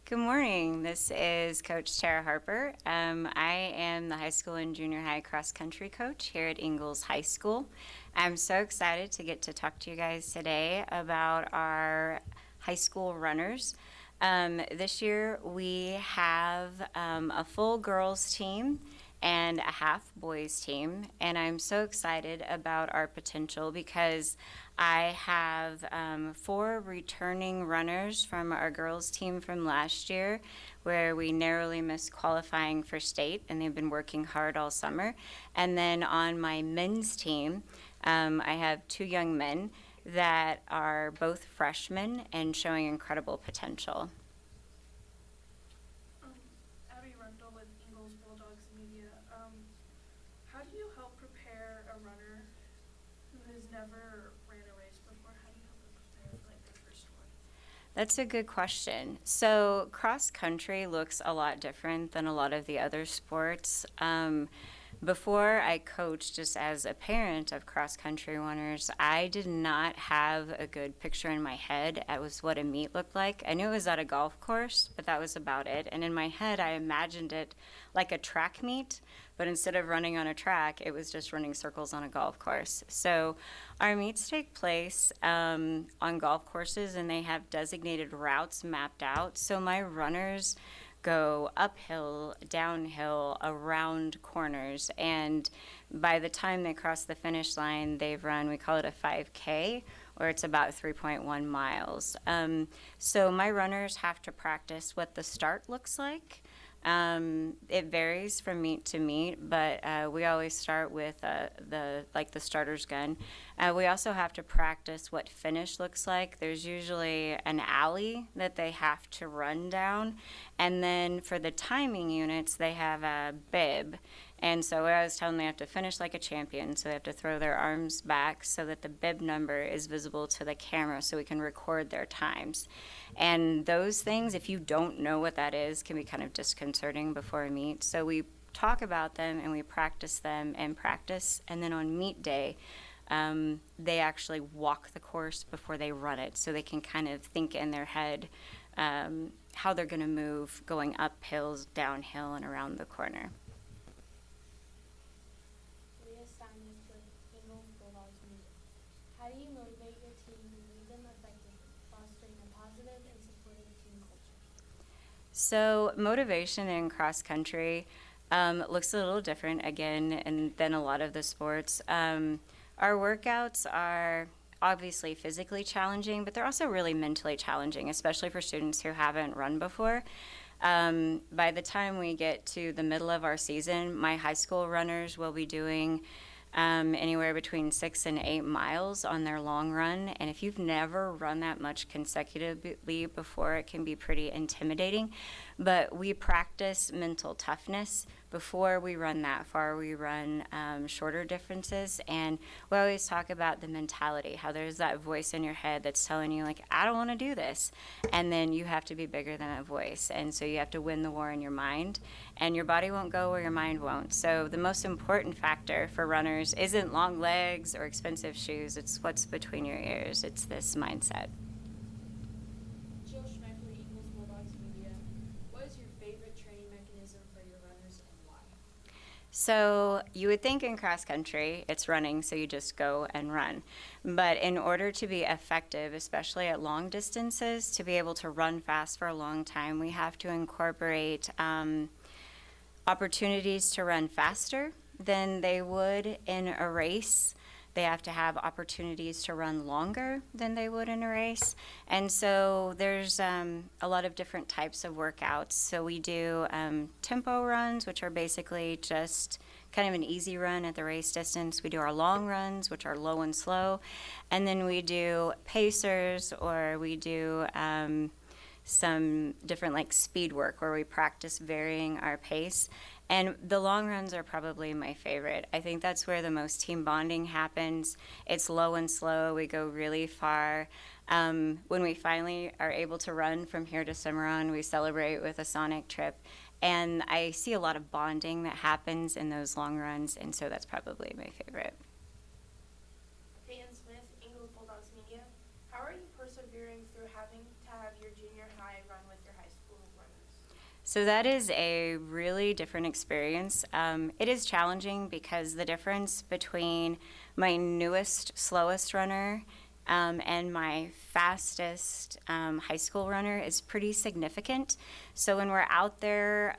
Good morning. This is Coach Tara Harper. I am the high school and junior high cross country coach here at Ingalls High School. I'm so excited to get to talk to you guys today about our high school runners. This year we have a full girls team and a half boys team, and I'm so excited about our potential because I have four returning runners from our girls team from last year where we narrowly missed qualifying for state, and they've been working hard all summer. And then on my men's team, I have two young men that are both freshmen and showing incredible potential. Um, Abby Rundle with Ingalls Bulldogs Media. How do you help prepare a runner who has never ran a race before? How do you help them prepare for their first one? That's a good question. So, cross country looks a lot different than a lot of the other sports. Before I coached, just as a parent of cross country runners, I did not have a good picture in my head as what a meet looked like. I knew it was at a golf course, but that was about it. And in my head, I imagined it like a track meet, but instead of running on a track, it was just running circles on a golf course. So our meets take place on golf courses, and they have designated routes mapped out. So my runners go uphill, downhill, around corners, and by the time they cross the finish line, they've run, we call it a 5K, or it's about 3.1 miles. So my runners have to practice what the start looks like. It varies from meet to meet, but we always start with the starter's gun. We also have to practice what finish looks like. There's usually an alley that they have to run down, and then for the timing units, they have a bib. And so I was telling them they have to finish like a champion, so they have to throw their arms back so that the bib number is visible to the camera so we can record their times. And those things, if you don't know what that is, can be kind of disconcerting before a meet. So we talk about them and we practice them and practice, and then on meet day, they actually walk the course before they run it, so they can kind of think in their head how they're going to move going up hills, downhill, and around the corner. How do you motivate your team and lead them effectively, fostering a positive and supportive team culture? So motivation in cross country looks a little different again than a lot of the sports. Our workouts are obviously physically challenging, but they're also really mentally challenging, especially for students who haven't run before. By the time we get to the middle of our season, my high school runners will be doing anywhere between 6 and 8 miles on their long run. And if you've never run that much consecutively before, it can be pretty intimidating. But we practice mental toughness before we run that far. We run shorter distances, and we always talk about the mentality, how there's that voice in your head that's telling you, like, I don't want to do this. And then you have to be bigger than that voice. And so you have to win the war in your mind, and your body won't go where your mind won't. So the most important factor for runners isn't long legs or expensive shoes. It's what's between your ears. It's this mindset. Jill Schmeckley, Eagles Bulldogs Media. What is your favorite training mechanism for your runners and why? So you would think in cross country it's running, so you just go and run. But in order to be effective, especially at long distances, to be able to run fast for a long time, we have to incorporate opportunities to run faster than they would in a race. They have to have opportunities to run longer than they would in a race. And so there's a lot of different types of workouts. So we do tempo runs, which are basically just kind of an easy run at the race distance. We do our long runs, which are low and slow. And then we do pacers, or we do some different like speed work where we practice varying our pace. And the long runs are probably my favorite. I think that's where the most team bonding happens. It's low and slow. We go really far. When we finally are able to run from here to Cimarron, we celebrate with a Sonic trip. And I see a lot of bonding that happens in those long runs, and so that's probably my favorite. Peyton Smith, Ingalls Bulldogs Media. How are you persevering through having to have your junior high run with your high school run? So that is a really different experience. It is challenging because the difference between my newest, slowest runner and my fastest high school runner is pretty significant. So when we're out there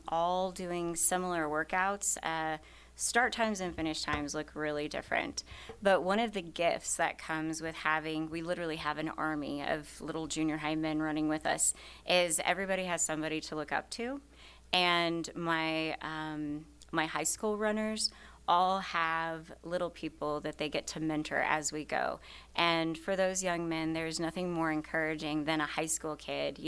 all doing similar workouts, start times and finish times look really different. But one of the gifts that comes with we literally have an army of little junior high men running with us, is everybody has somebody to look up to. And my high school runners all have little people that they get to mentor as we go. And for those young men, there's nothing more encouraging than a high school kid,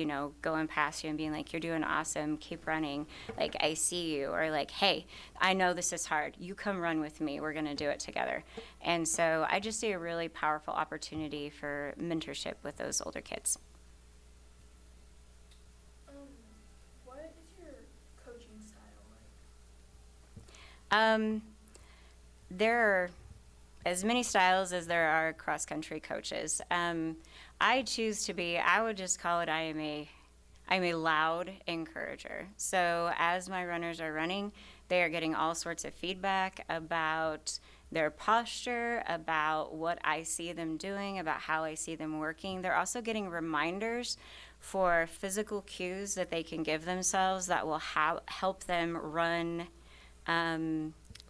going past you and being like, "You're doing awesome, keep running, like, I see you," or like, "Hey, I know this is hard, you come run with me, we're gonna do it together." And so I just see a really powerful opportunity for mentorship with those older kids. What is your coaching style like? There are as many styles as there are cross-country coaches. I would just call it, I'm a loud encourager. So as my runners are running, they are getting all sorts of feedback about their posture, about what I see them doing, about how I see them working. They're also getting reminders for physical cues that they can give themselves that will help them run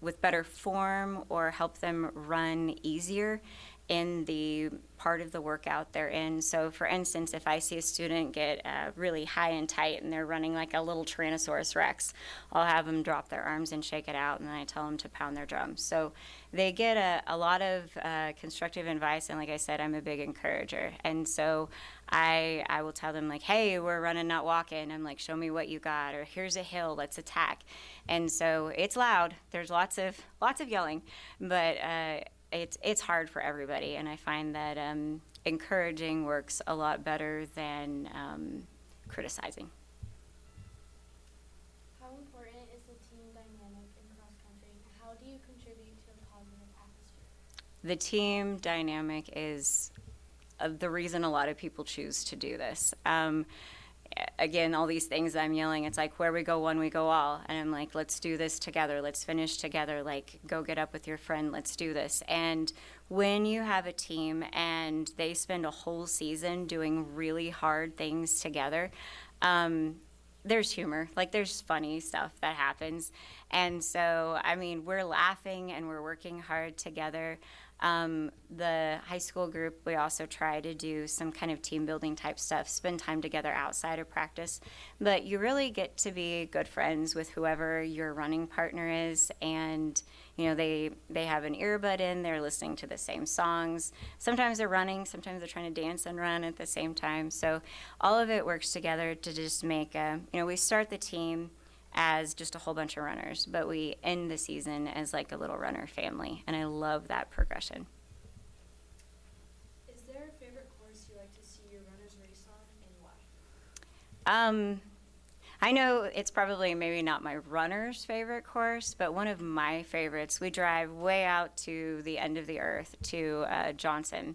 with better form, or help them run easier in the part of the workout they're in. So for instance, if I see a student get really high and tight and they're running like a little Tyrannosaurus Rex, I'll have them drop their arms and shake it out, and then I tell them to pound their drums. So they get a lot of constructive advice, and like I said, I'm a big encourager. And so I will tell them, like, "Hey, we're running, not walking." I'm like, "Show me what you got," or "Here's a hill, let's attack." And so it's loud. There's lots of yelling, but it's hard for everybody, and I find that encouraging works a lot better than criticizing. How important is the team dynamic in cross country? How do you contribute to a positive atmosphere? The team dynamic is the reason a lot of people choose to do this. Again, all these things I'm yelling, it's like, where we go one, we go all. And I'm like, let's do this together. Let's finish together. Like, go get up with your friend. Let's do this. And when you have a team and they spend a whole season doing really hard things together, there's humor, like there's funny stuff that happens. And so, I mean, we're laughing and we're working hard together. The high school group, we also try to do some kind of team building type stuff, spend time together outside of practice. But you really get to be good friends with whoever your running partner is. And, they have an earbud in, they're listening to the same songs. Sometimes they're running, sometimes they're trying to dance and run at the same time. So all of it works together to just make, we start the team as just a whole bunch of runners, but we end the season as like a little runner family, and I love that progression. Is there a favorite course you like to see your runners race on, and why? I know it's probably maybe not my runner's favorite course, but one of my favorites, we drive way out to the end of the earth to Johnson,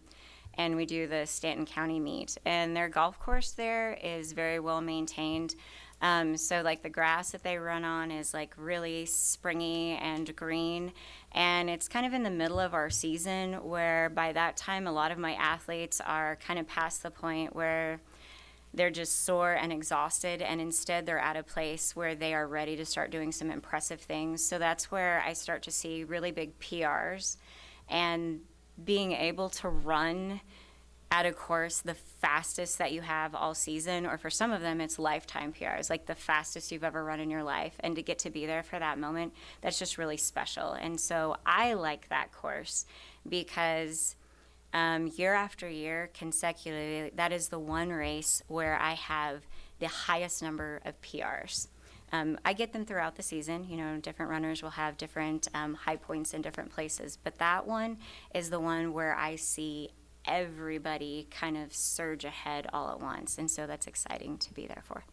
and we do the Stanton County meet, and their golf course there is very well maintained. So like the grass that they run on is like really springy and green, and it's kind of in the middle of our season, where by that time a lot of my athletes are kind of past the point where they're just sore and exhausted, and instead they're at a place where they are ready to start doing some impressive things. So that's where I start to see really big PRs, and being able to run at a course the fastest that you have all season, or for some of them it's lifetime PRs, like the fastest you've ever run in your life, and to get to be there for that moment, that's just really special. And so I like that course because year after year consecutively, that is the one race where I have the highest number of PRs. I get them throughout the season. Different runners will have different high points in different places, but that one is the one where I see everybody kind of surge ahead all at once, and so that's exciting to be there for.